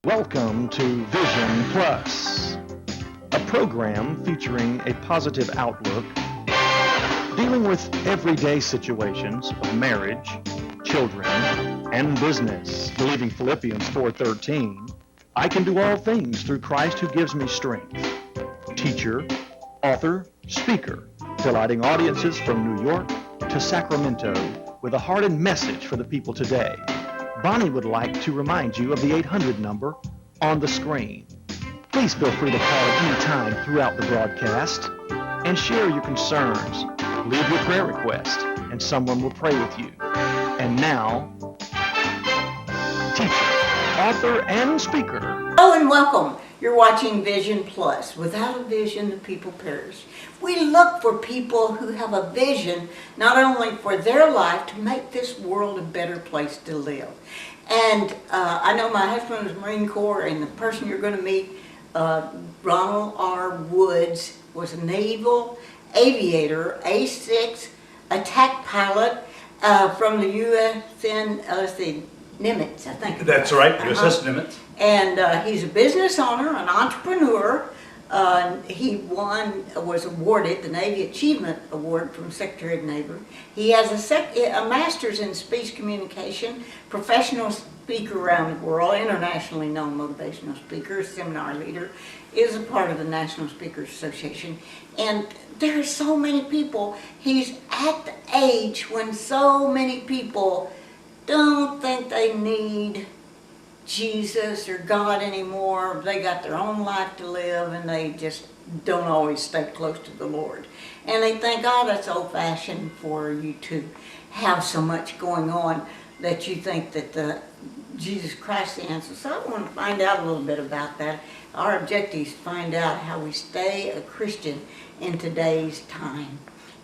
Welcome to Vision Plus, a program featuring a positive outlook, dealing with everyday situations of marriage, children, and business. Believing Philippians 4:13, I can do all things through Christ who gives me strength. Teacher, author, speaker, delighting audiences from New York to Sacramento with a heart and message for the people today. Bonnie would like to remind you of the 800 number on the screen. Please feel free to call at any time throughout the broadcast and share your concerns. Leave your prayer request and someone will pray with you. And now, teacher, author, and speaker. Hello and welcome. You're watching Vision Plus. Without a vision, the people perish. We look for people who have a vision, not only for their life, to make this world a better place to live. And I know my husband was Marine Corps, and the person you're going to meet, Ronald R. Woods, was a naval aviator, A-6 attack pilot from the USN, Nimitz, I think. That's right, USS Nimitz. And he's a business owner, an entrepreneur. He was awarded the Navy Achievement Award from Secretary of the Navy. He has a master's in speech communication, professional speaker around the world, internationally known motivational speaker, seminar leader, is a part of the National Speakers Association. And there are so many people. He's at the age when so many people don't think they need Jesus or God anymore. They got their own life to live and they just don't always stay close to the Lord. And they think, oh, that's old-fashioned for you to have so much going on that you think that Jesus Christ is the answer. So I want to find out a little bit about that. Our objective is to find out how we stay a Christian in today's time.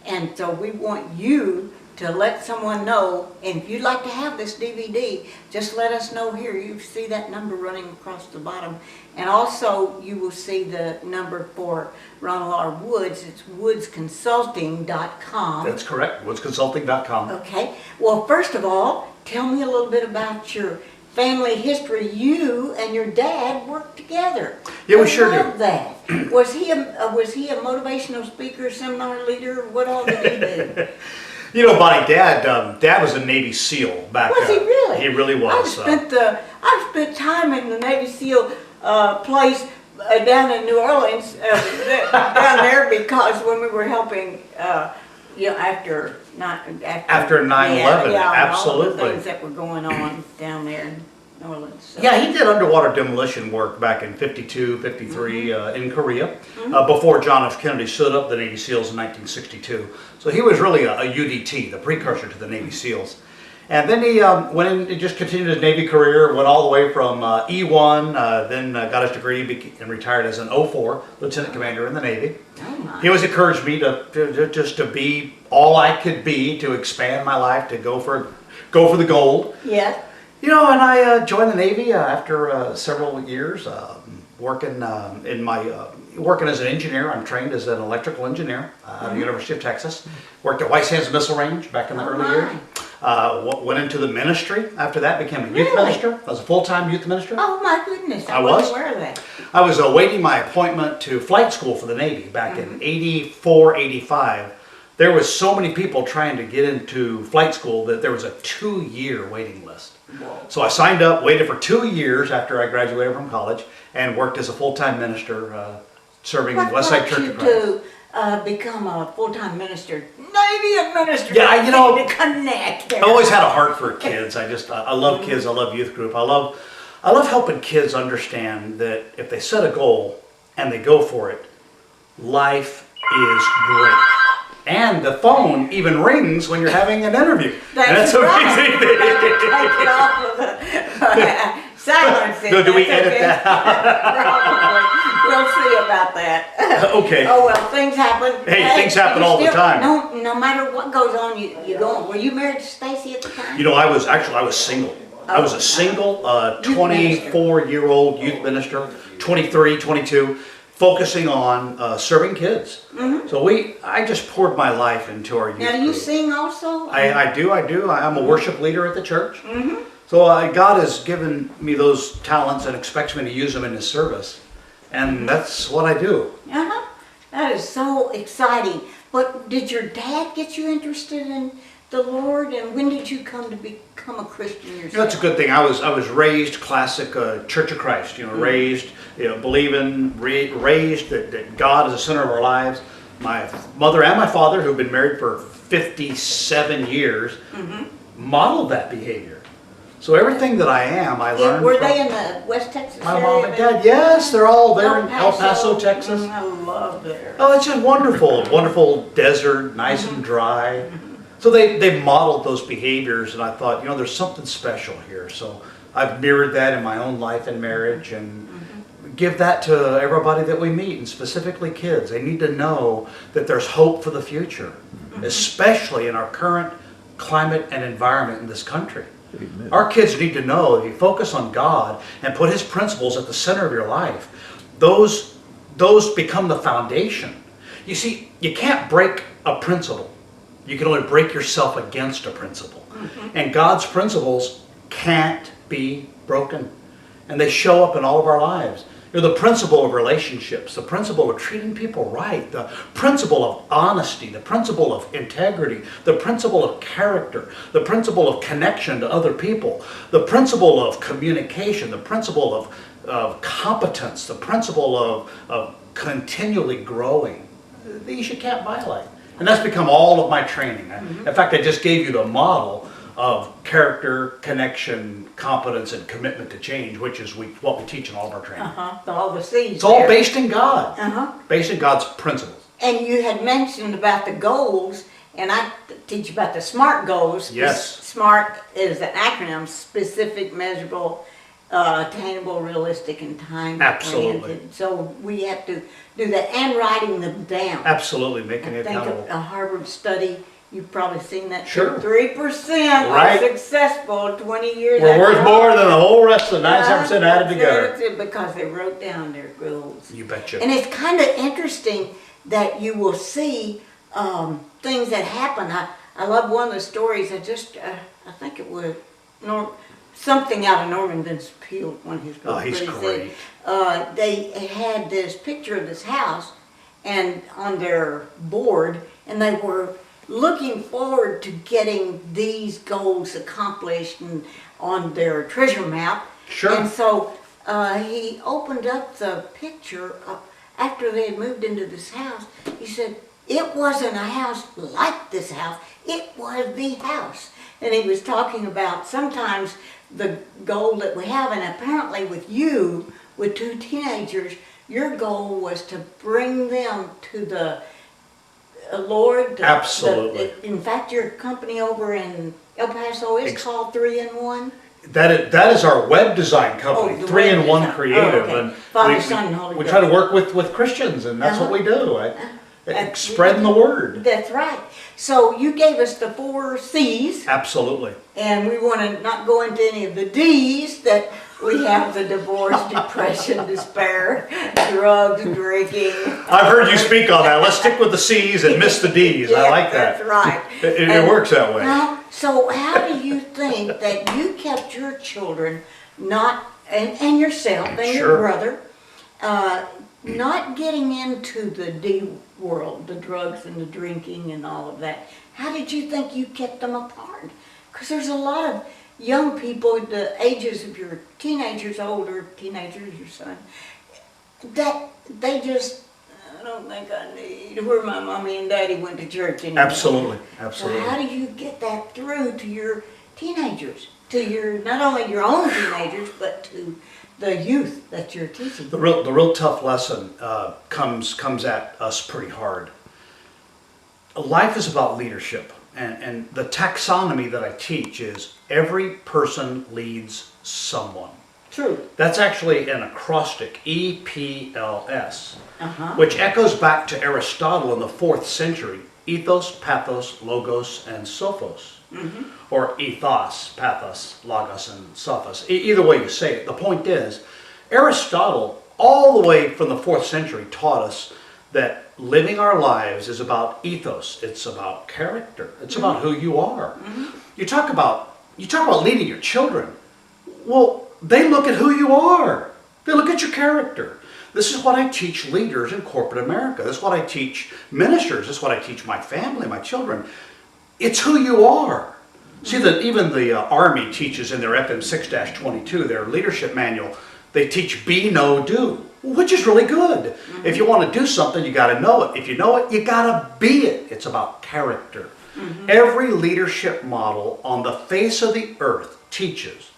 And so we want you to let someone know, and if you'd like to have this DVD, just let us know here. You see that number running across the bottom. And also, you will see the number for Ronald R. Woods. It's woodsconsulting.com. That's correct, woodsconsulting.com. Okay. Well, first of all, tell me a little bit about your family history. You and your dad worked together. Yeah, we sure love do. That. Was he a motivational speaker, seminar leader? What all did he do? You know, Bonnie, Dad was a Navy SEAL back then. Was he really? He really was. I've spent time in the Navy SEAL place down in New Orleans, down there, because when we were helping, after 9/11, absolutely. All the things that were going on down there in New Orleans. So. Yeah, he did underwater demolition work back in 52, 53 in Korea, before John F. Kennedy stood up the Navy SEALs in 1962. So he was really a UDT, the precursor to the Navy SEALs. And then he went in and just continued his Navy career, went all the way from E1, then got his degree and retired as an 04 Lieutenant Commander in the Navy. Oh, He always encouraged me to be all I could be, to expand my life, to go for the gold. Yeah. You know, and I joined the Navy after several years working working as an engineer. I'm trained as an electrical engineer at the University of Texas. Worked at White Sands Missile Range back in the early years. Went into the ministry after that, became a youth minister. I was a full-time youth minister. Oh my goodness, I was wasn't aware of that. I was awaiting my appointment to flight school for the Navy back in 84, 85. There was so many people trying to get into flight school that there was a 2-year waiting list. Whoa. So I signed up, waited for 2 years after I graduated from college, and worked as a full-time minister serving Westside Church of Christ. To become a full-time minister, Navy administrator. Yeah, you know, to connect. I always had a heart for kids. I love kids. I love youth group. I love helping kids understand that if they set a goal and they go for it, life is great. And the phone even rings when you're having an interview. That's right. Take it off of the silence. Do we edit that? Probably. We'll see about that. Okay. Oh well, things happen. Hey, things happen all the time. No matter what goes on, you go on. Were you married to Stacy at the time? You know, I was single. I was a single 24-year-old youth minister, 23, 22. Focusing on serving kids. So I just poured my life into our youth Now, do you group. sing also? I do. I'm a worship leader at the church. So God has given me those talents and expects me to use them in His service. And that's what I do. Uh-huh. That is so exciting. But did your dad get you interested in the Lord, and when did you come to become a Christian yourself? That's a good thing. I was raised classic Church of Christ. Raised, believing, raised that God is the center of our lives. My mother and my father, who've been married for 57 years, modeled that behavior. So everything that I am, I learned. Were from they in the West Texas my area? mom and dad. Yes, they're all there in El Paso, Texas. I love there. Oh, it's just wonderful, wonderful desert, nice and dry. So they modeled those behaviors, and I thought, there's something special here. So I've mirrored that in my own life and marriage, and give that to everybody that we meet, and specifically kids. They need to know that there's hope for the future, especially in our current climate and environment in this country. Amen. Our kids need to know if you focus on God and put His principles at the center of your life, those become the foundation. You see, you can't break a principle. You can only break yourself against a principle. And God's principles can't be broken. And they show up in all of our lives. The principle of relationships, the principle of treating people right, the principle of honesty, the principle of integrity, the principle of character, the principle of connection to other people, the principle of communication, the principle of competence, the principle of continually growing. These you can't violate. And that's become all of my training. In fact, I just gave you the model of character, connection, competence, and commitment to change, which is what we teach in all of our training. All the C's. It's all based in God. Based in God's principles. And you had mentioned about the goals, and I teach about the SMART goals. Yes. SMART is an acronym: specific, measurable, attainable, realistic, and time Absolutely. oriented. So we have to do that, and writing them down. Absolutely, making I it think accountable. a Harvard study, you've probably seen that. Sure. 3% Right. are successful 20 years We're after worth more than the Harvard. whole rest of the 97% added together. That's it, because they wrote down their goals. You betcha. And it's kind of interesting that you will see things that happen. I love one of the stories. I think it was something out of Norman Vincent Peale, one of his books. Oh, he's but he great. said, they had this picture of this house and on their board, and they were looking forward to getting these goals accomplished and on their treasure map. Sure. And so he opened up the picture after they had moved into this house. He said, it wasn't a house like this house, it was the house. And he was talking about sometimes the goal that we have, and apparently with you, with two teenagers, your goal was to bring them to the Lord. Absolutely. In fact, your company over in El Paso is called 3-in-1. That is our web design company, the 3-in-1 web design. Creative. Oh, okay. And Father, Son, and Holy we Ghost. try to work with Christians, and that's what we do. Spreading the word. That's right. So you gave us the 4 C's, Absolutely. and we want to not go into any of the D's that we have: the divorce, depression, despair, drugs, drinking. I've heard you speak on that. Let's stick with the C's and miss the D's. I like that. That's right. It works that way. Now, so how do you think that you kept your children and yourself and your Sure. brother not getting into the D world, the drugs and the drinking and all of that? How did you think you kept them apart? Because there's a lot of young people, the ages of your teenagers, older teenagers, your son, that they just, I don't think I need where my mommy and daddy went to church anymore. Absolutely. So Absolutely. how do you get that through to your teenagers, to your, not only your own teenagers, but to the youth that you're teaching? The real tough lesson comes at us pretty hard. Life is about leadership, and the taxonomy that I teach is every person leads someone. True. That's actually an acrostic, EPLS, Uh-huh. which echoes back to Aristotle in the 4th century. Ethos, pathos, logos, and sophos. Or ethos, pathos, logos, and sophos. Either way you say it. The point is, Aristotle, all the way from the 4th century, taught us that living our lives is about ethos. It's about character. It's about who you are. You talk about leading your children. Well, they look at who you are. They look at your character. This is what I teach leaders in corporate America. This is what I teach ministers. This is what I teach my family, my children. It's who you are. See, that even the Army teaches in their FM 6-22, their leadership manual, they teach be, know, do, which is really good. If you want to do something, you got to know it. If you know it, you got to be it. It's about character. Every leadership model on the face of the earth teaches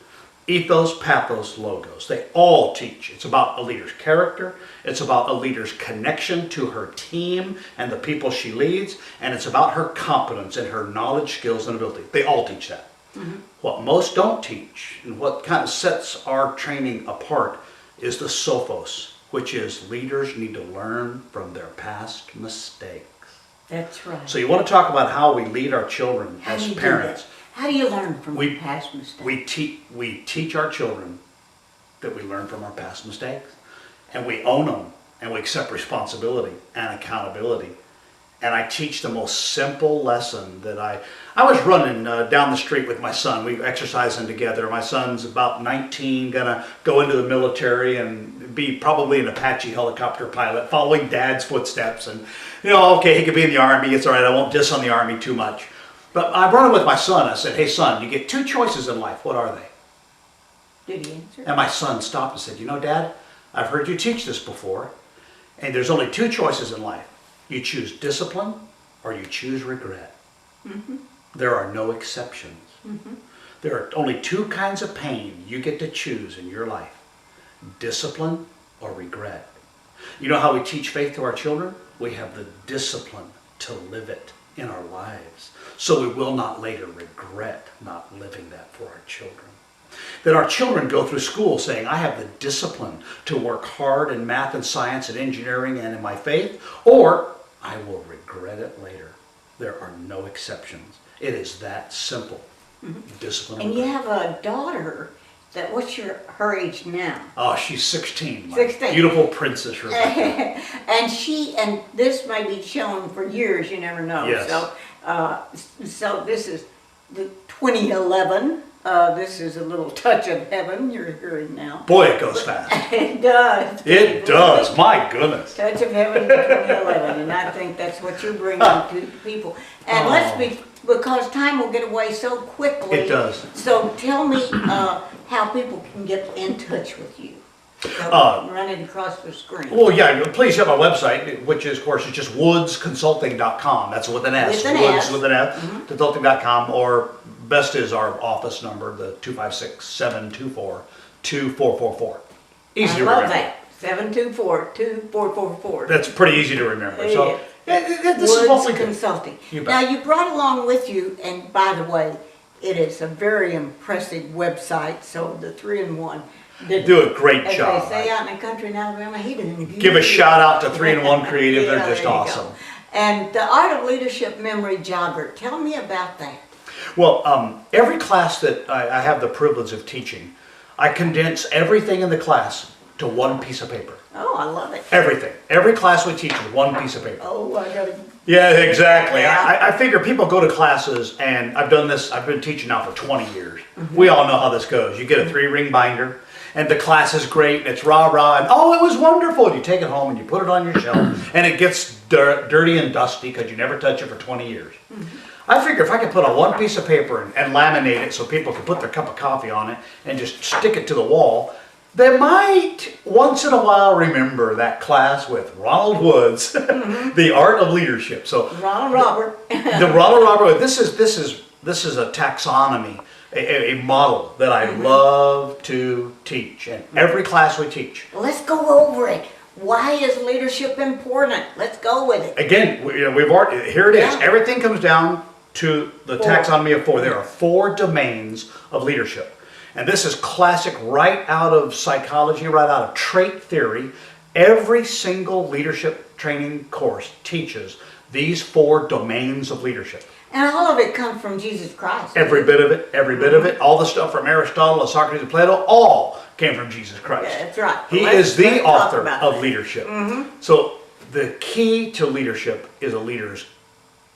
ethos, pathos, logos. They all teach. It's about a leader's character. It's about a leader's connection to her team and the people she leads. And it's about her competence and her knowledge, skills, and ability. They all teach that. What most don't teach, and what kind of sets our training apart, is the sophos, which is leaders need to learn from their past mistakes. That's right. So you want to talk about how we lead our children How do as you do parents. that? How do you learn from We- past mistakes? We teach our children that we learn from our past mistakes, and we own them, and we accept responsibility and accountability. And I teach the most simple lesson that I was running down the street with my son. We were exercising together. My son's about 19, gonna go into the military and be probably an Apache helicopter pilot, following Dad's footsteps. And okay, he could be in the Army. It's all right. I won't diss on the Army too much. But I brought him with my son. I said, "Hey, son, you get 2 choices in life. What are they?" Did he answer? And my son stopped and said, Dad, I've heard you teach this before, and there's only 2 choices in life. You choose discipline or you choose regret. There are no exceptions. There are only 2 kinds of pain you get to choose in your life: discipline or regret. You know how we teach faith to our children? We have the discipline to live it in our lives, so we will not later regret not living that for our children. That our children go through school saying, I have the discipline to work hard in math and science and engineering and in my faith, or I will regret it later. There are no exceptions. It is that simple. Discipline. And you have a daughter that, what's her age now? Oh, she's 16. My 16. Beautiful princess Rebecca. And this may be shown for years, you never know. Yes. So this is the 2011. This is a little touch of heaven you're hearing now. Boy, it goes fast. It does. It does. My goodness. Touch of Heaven in 2011, and I think that's what you're bringing to people. And because time will get away so quickly. It does. So tell me how people can get in touch with you. So run it across the screen. Well, yeah, please have my website, which is, of course, it's just woodsconsulting.com. That's with an S. With an Woods S. with an S. Consulting.com, or best is our office number, the 256-724-2444. Easy I to love remember. that. 724-2444. That's pretty easy to remember. So this is Woods what we do. Consulting. You bet. Now you brought along with you, and by the way, it is a very impressive website. So the 3-in-1 did Do a great as job. they say out in the country in Alabama, he didn't Give a shout out to 3-in-1 Creative. Yeah, They're just there you awesome. go. And the Art of Leadership Memory Jogger. Tell me about that. Well, every class that I have the privilege of teaching, I condense everything in the class to one piece of paper. Oh, I love it. Everything. Every class we teach is one piece of paper. Oh, I gotta. Yeah, exactly. Yeah. I figure people go to classes, and I've been teaching now for 20 years. We all know how this goes. You get a 3-ring binder, and the class is great, and it's rah-rah, and oh, it was wonderful. And you take it home, and you put it on your shelf, and it gets dirty and dusty because you never touch it for 20 years. I figure if I could put on one piece of paper and laminate it so people could put their cup of coffee on it and just stick it to the wall, they might once in a while remember that class with Ronald Woods, The Art of Leadership. So Ronald Robert. the Ronald Robert, this is a taxonomy, a model that I love to teach, and every class we teach. Let's go over it. Why is leadership important? Let's go with it. Again, we've already, here it is. Yeah. Everything comes down to the 4. taxonomy of 4. There are 4 domains of leadership. And this is classic right out of psychology, right out of trait theory. Every single leadership training course teaches these 4 domains of leadership. And all of it comes from Jesus Christ. Every bit of it, every bit of it. All the stuff from Aristotle and Socrates and Plato, all came from Jesus Christ. Yeah, that's right. He Let's is the talk author about of that. leadership. So the key to leadership is a leader's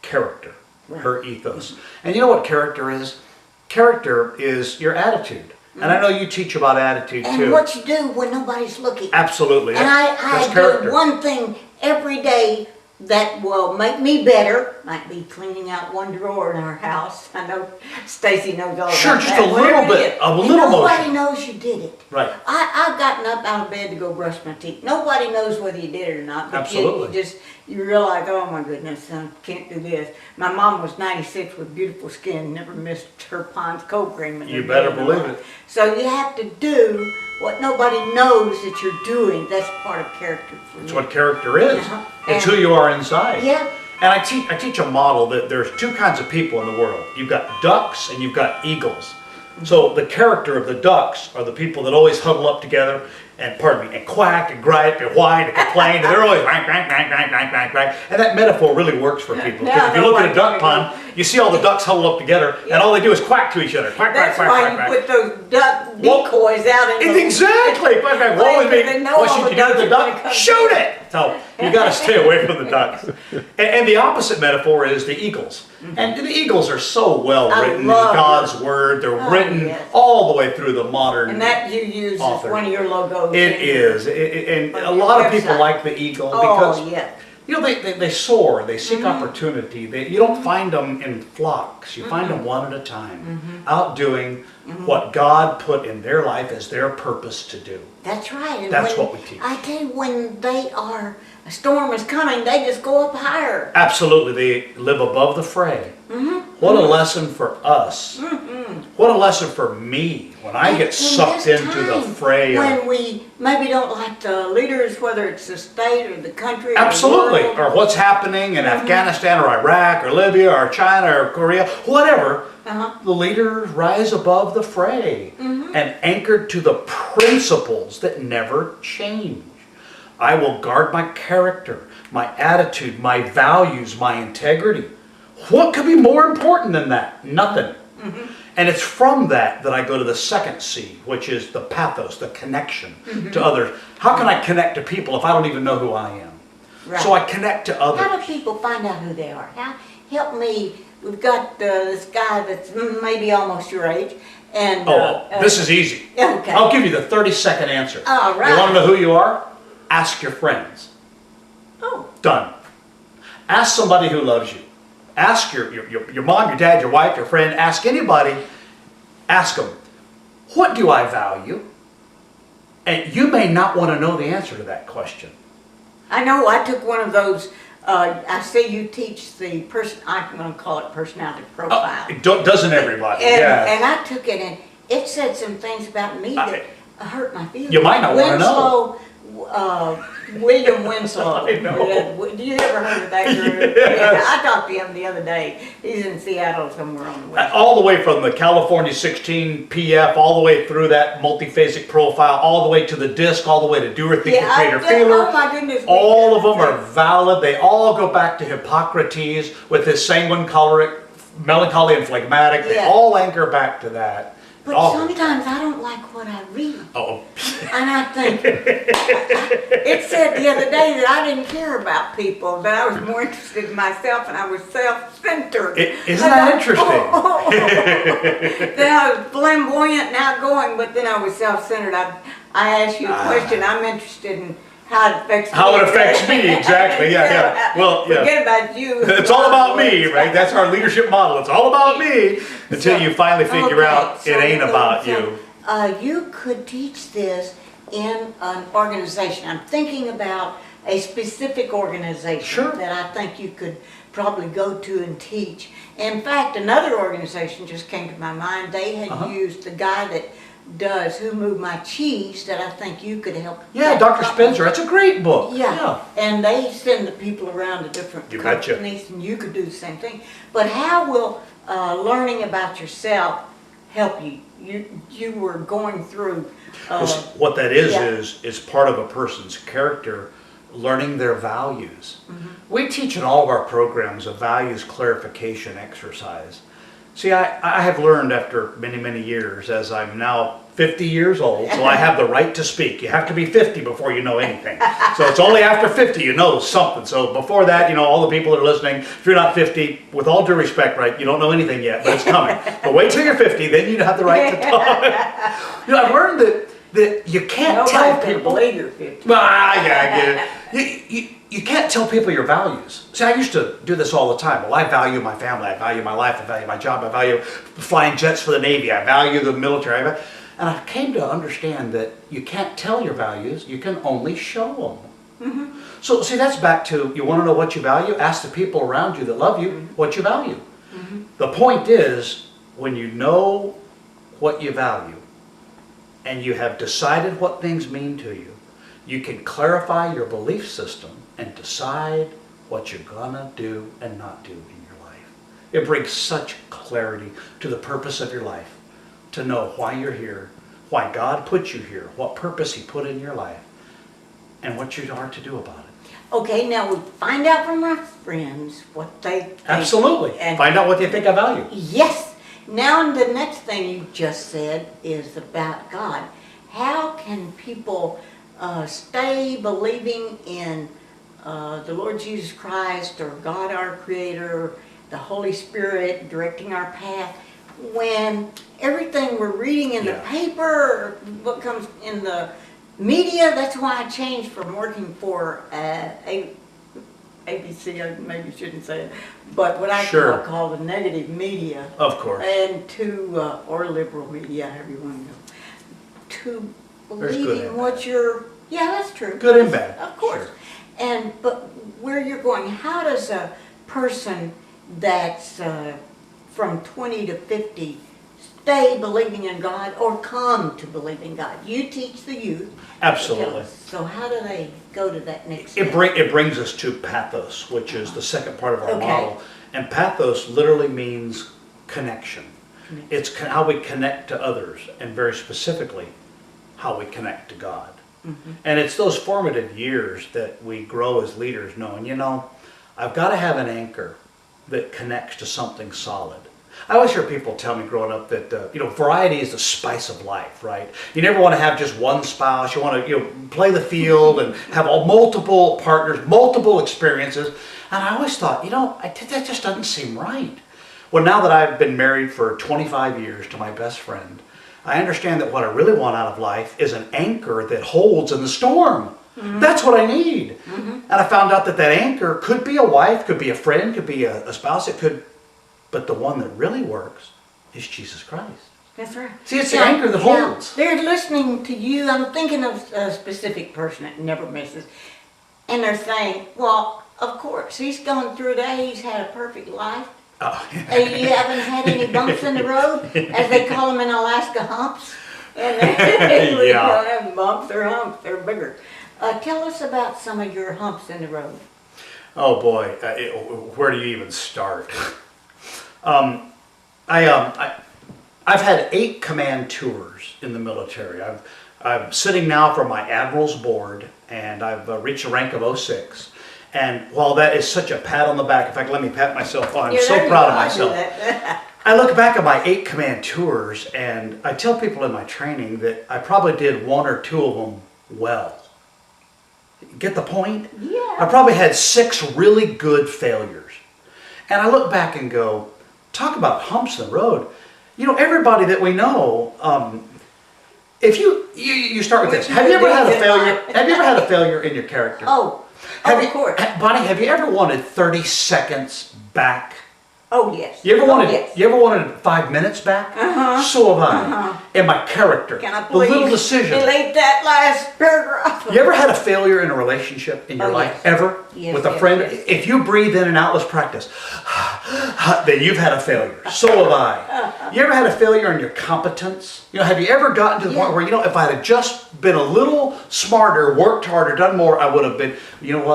character, her ethos. And you know what character is? Character is your attitude. And I know you teach about attitude And too. what you do when nobody's looking. Absolutely. And That's I character. do one thing every day that will make me better. Might be cleaning out one drawer in our house. I know Stacy knows all Sure, about just that. a Whatever little it bit, is. a And little nobody motion. knows you did it. Right. I've gotten up out of bed to go brush my teeth. Nobody knows whether you did it or not. But Absolutely. you realize, oh my goodness, I can't do this. My mom was 96 with beautiful skin, never missed her Pond's cold cream. in You her better day in her believe life. it. So you have to do what nobody knows that you're doing. That's part of character for It's me. what character is. Uh-huh. It's And- who you are inside. Yeah. And I teach a model that there's two kinds of people in the world. You've got ducks and you've got eagles. So the character of the ducks are the people that always huddle up together and, pardon me, and quack and gripe and whine and complain, and they're always rank, rank, rank, rank, rank, rank, rank. And that metaphor really works for people. Because Yeah, if you look at a nobody duck wanna pond, you see all the ducks huddled up together, and all they do is quack to each other. Quack, quack, That's quack, why quack, you quack. put those duck Well, decoys out in the... Exactly. Quack, quack. What would They be? know What all should the you do to ducks the are gonna duck? come Shoot in. it. So you got to stay away from the ducks. And the opposite metaphor is the eagles. And the eagles are so well I written in love God's word. They're Oh, written yes. all the way through the modern. And that you use as Author. one of your logos. It in your- is. And on a your lot of people website. like the eagle Oh, because yeah. you know, they soar, they seek opportunity. You don't find them in flocks. You find them one at a time, out doing what God put in their life as their purpose to do. That's right. And That's when- what we teach. I tell you, when a storm is coming, they just go up higher. Absolutely, they live above the fray. What a lesson for us. What a lesson for me when I And get in sucked this into the time, fray when of... we maybe don't like the leaders, whether it's the state or the country. Absolutely, Or the or world. what's happening in Afghanistan or Iraq or Libya or China or Korea, whatever. Uh-huh. The leaders rise above the fray and anchored to the principles that never change. I will guard my character, my attitude, my values, my integrity. What could be more important than that? Nothing. And it's from that I go to the second C, which is the pathos, the connection to others. How can I connect to people if I don't even know who I am? Right. So I connect to others. How do people find out who they are? Help me. We've got this guy that's maybe almost your age. And, This is easy. Okay. I'll give you the 30-second answer. All right. You want to know who you are? Ask your friends. Oh, Done. Ask somebody who loves you. Ask your mom, your dad, your wife, your friend. Ask anybody. Ask them, what do I value? And you may not want to know the answer to that question. I know. I took one of those. I see you teach the person. I'm going to call it personality profile. Doesn't everybody? And, Yeah. and I took it, and it said some things about me that hurt my feelings. You might not wanna know. William Winslow. I know. Do you ever heard of that group? Yes. Yeah, I talked to him the other day. He's in Seattle somewhere on the west. All the way from the California 16 PF, all the way through that multiphasic profile, all the way to the DISC, all the way to doer, thinker, creator, feeler. Oh my goodness. All of them are valid. They all go back to Hippocrates with his sanguine, choleric, melancholy, and phlegmatic. They Yeah. all anchor back to that. But All- sometimes I don't like what I read. Oh, And I think, it said the other day that I didn't care about people, that I was more interested in myself and I was self-centered. Isn't that interesting? Then I was flamboyant and outgoing, but then I was self-centered. I asked you a question, I'm interested in how it affects me. How it affects me, exactly. Yeah, yeah. Well, yeah. Forget about you. It's all about me, right? That's our leadership model. It's all about me until you finally figure out it ain't about you. You could teach this in an organization. I'm thinking about a specific organization Sure. that I think you could probably go to and teach. In fact, another organization just came to my mind. They had used the guy that does Who Moved My Cheese that I think you could help. Yeah, Dr. Spencer. That's a great book. Yeah, and they send the people around to different You betcha. companies, and you could do the same thing. But how will learning about yourself help you? You were going through. What that is yeah. is part of a person's character, learning their values. Mm-hmm. We teach in all of our programs a values clarification exercise. See, I have learned after many, many years, as I'm now 50 years old, so I have the right to speak. You have to be 50 before you know anything. So it's only after 50 you know something. So before that, all the people that are listening, if you're not 50, with all due respect, right, you don't know anything yet, but it's coming. But wait till you're 50, then you have the right to talk. I've learned that you can't tell people. Believe you're 50. Yeah, I get it. You can't tell people your values. See, I used to do this all the time. Well, I value my family, I value my life, I value my job, I value flying jets for the Navy, I value the military. And I came to understand that you can't tell your values, you can only show them. So, see, that's back to, you want to know what you value? Ask the people around you that love you what you value. The point is, when you know what you value, and you have decided what things mean to you, you can clarify your belief system and decide what you're gonna do and not do in your life. It brings such clarity to the purpose of your life, to know why you're here, why God put you here, what purpose He put in your life, and what you are to do about it. Okay, now we find out from our friends what they think. Absolutely. And Find out what they think I value. yes. Now the next thing you just said is about God. How can people stay believing in the Lord Jesus Christ or God our Creator, the Holy Spirit directing our path, when everything we're reading in the paper, what comes in the media? That's why I changed from working for ABC, I maybe shouldn't say it, but what I call the negative media. Of course. And to, or liberal media, however you want to go, to There's good believing and what bad. you're, yeah, that's true. Good and bad. Of course. Sure. But where you're going, how does a person that's from 20 to 50 stay believing in God or come to believe in God? You teach the youth. Absolutely. So how do they go to that next step? It brings us to pathos, which is the second part of our Okay. model. And pathos literally means connection. It's how we connect to others, and very specifically, how we connect to God. And it's those formative years that we grow as leaders knowing, I've got to have an anchor that connects to something solid. I always hear people tell me growing up that, variety is the spice of life, right? You never want to have just one spouse. You want to, play the field and have multiple partners, multiple experiences. And I always thought, that just doesn't seem right. Well, now that I've been married for 25 years to my best friend, I understand that what I really want out of life is an anchor that holds in the storm. That's what I need. And I found out that anchor could be a wife, could be a friend, could be a spouse, but the one that really works is Jesus Christ. That's right. See, it's the anchor that holds. They're listening to you. I'm thinking of a specific person that never misses. And they're saying, well, of course, he's gone through that. He's had a perfect life. Oh. And you haven't had any bumps in the road, as they call them in Alaska, humps. And we don't have bumps, they're humps, they're bigger. Tell us about some of your humps in the road. Oh boy, where do you even start? I've had 8 command tours in the military. I'm sitting now for my admiral's board, and I've reached a rank of 06. And while that is such a pat on the back, in fact, let me pat myself on. I'm so proud of myself. I look back at my 8 command tours, and I tell people in my training that I probably did 1 or 2 of them well. Get the point? Yeah. I probably had 6 really good failures. And I look back and go, talk about humps in the road. Everybody that we know, if you start with this. Have you ever had a failure? Have you ever had a failure in your character? Of course. Bonnie, have you ever wanted 30 seconds back? Oh, yes. You ever wanted? Yes. You ever wanted 5 minutes back? So have I. And my character, Can I the little please decision. delete that last paragraph? You ever had a failure in a relationship in your life? Yes. Ever? Yes, With a yes, friend? yes. If you breathe in and out, let's practice. Then you've had a failure. So have I. You ever had a failure in your competence? Have you ever gotten to the point where, if I had just been a little smarter, worked harder, done more, I would have been,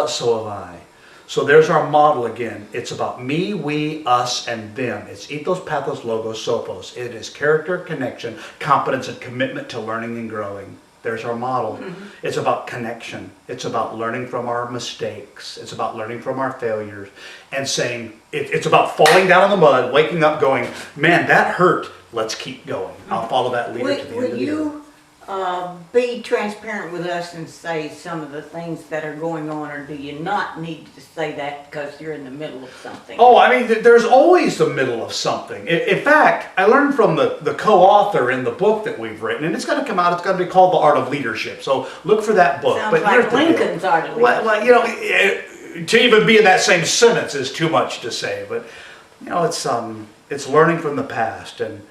so have I. So there's our model again. It's about me, we, us, and them. It's ethos, pathos, logos, sophos. It is character, connection, competence, and commitment to learning and growing. There's our model. It's about connection. It's about learning from our mistakes. It's about learning from our failures and saying, it's about falling down in the mud, waking up going, man, that hurt. Let's keep going. I'll follow that leader to the end Would of the day. you be transparent with us and say some of the things that are going on, or do you not need to say that because you're in the middle of something? Oh, I mean, there's always the middle of something. In fact, I learned from the co-author in the book that we've written, and it's going to come out, it's going to be called The Art of Leadership. So look for that book. Sounds But like here's the deal. Lincoln's Art of Leadership. Well, you know, to even be in that same sentence is too much to say. But, you know, it's learning from the past, and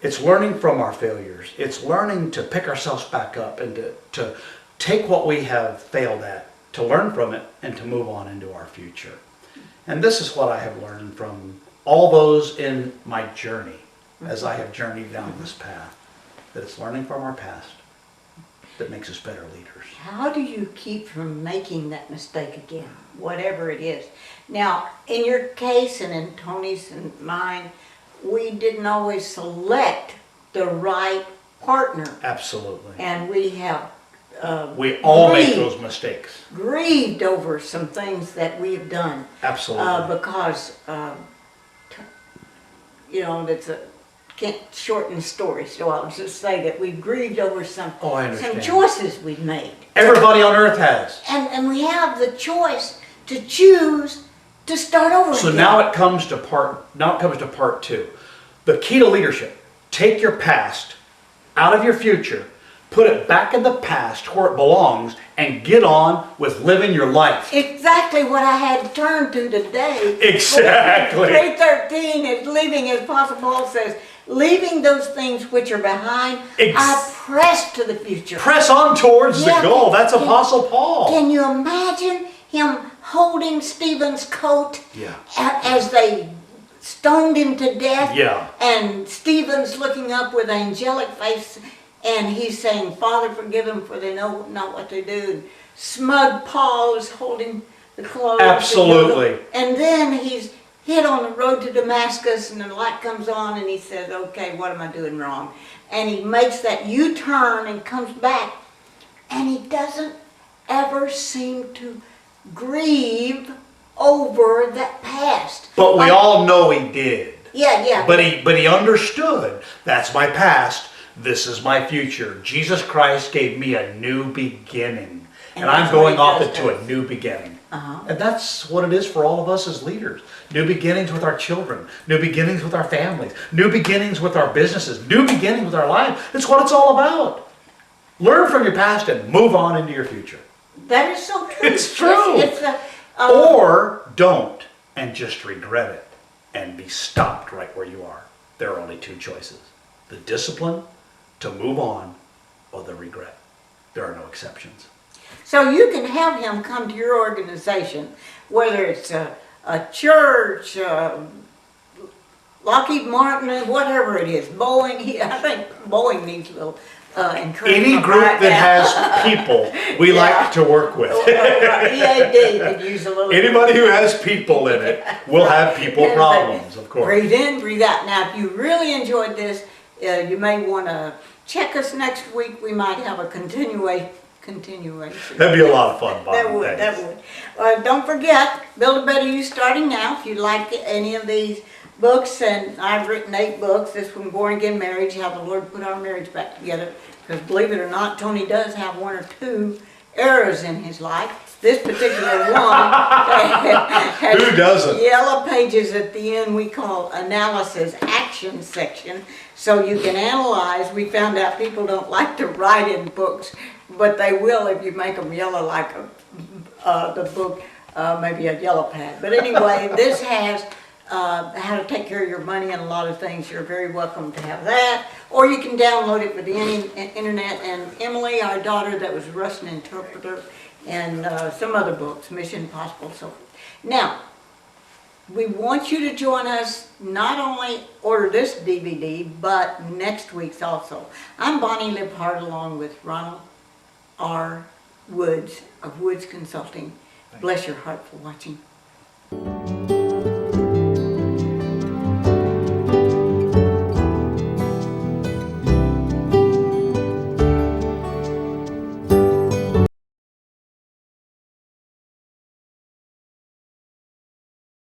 it's learning from our failures. It's learning to pick ourselves back up and to take what we have failed at, to learn from it, and to move on into our future. And this is what I have learned from all those in my journey as I have journeyed down this path, that it's learning from our past that makes us better leaders. How do you keep from making that mistake again, whatever it is? Now, in your case and in Tony's and mine, we didn't always select the right partner, Absolutely. and we have We all make grieved- those mistakes. grieved over some things that we have done. Absolutely. Because, you know, that's can't shorten the story, so I'll just say that we've grieved over some Oh, I understand. choices we've made. Everybody on earth has. And we have the choice to choose to start over So again. now it comes to part two. The key to leadership: take your past out of your future, put it back in the past where it belongs, and get on with living your life. Exactly what I had turned to today. Exactly. 3:13 is leaving, as Apostle Paul says, leaving those things which are behind, I press to the future. Press on towards the Yeah, goal. That's can- Apostle Paul. Can you imagine him holding Stephen's coat Yeah. as they stoned him to death? Yeah. And Stephen's looking up with angelic face, and he's saying, Father, forgive them, for they know not what they do. And smug Paul is holding the clothes. Absolutely. And then he's hit on the road to Damascus, and the light comes on, and he says, okay, what am I doing wrong? And he makes that U-turn and comes back, and he doesn't ever seem to grieve over that past. But we all know he did. Yeah. But he understood, that's my past, this is my future. Jesus Christ gave me a new beginning. And I'm that's what going he off does into to a us. new beginning. Uh-huh. And that's what it is for all of us as leaders. New beginnings with our children, new beginnings with our families, new beginnings with our businesses, new beginnings with our life. It's what it's all about. Learn from your past and move on into your future. That is so true. It's true. It's Or don't and just regret it and be stopped right where you are. There are only two choices: the discipline to move on, or the regret. There are no exceptions. so you can have him come to your organization, whether it's a church, Lockheed Martin, whatever it is, Boeing. I think Boeing needs a little encouragement. Any group right that now. has people we Yeah. like to work with. EAD could use a little. Anybody who has people in it will have people Yeah, problems, of course. Breathe in, breathe out. Now, if you really enjoyed this, you may want to check us next week. We might have a continuation. That'd be a lot of fun, Bob. That would, Thanks. that would. Don't forget, Build a Better You starting now. If you'd like any of these books, and I've written 8 books. This one, Born Again Marriage, How the Lord Put Our Marriage Back Together. Because believe it or not, Tony does have 1 or 2 errors in his life. This particular one has Who doesn't? yellow pages at the end we call analysis action section. So you can analyze. We found out people don't like to write in books, but they will if you make them yellow like the book, maybe a yellow pad. But anyway, this has how to take care of your money and a lot of things. You're very welcome to have that. Or you can download it with the internet. And Emily, our daughter that was a Russian interpreter, and some other books, Mission Impossible, so forth. Now, we want you to join us, not only order this DVD, but next week's also. I'm Bonnie Liphart along with Ronald R. Woods of Woods Consulting. Bless your heart for watching.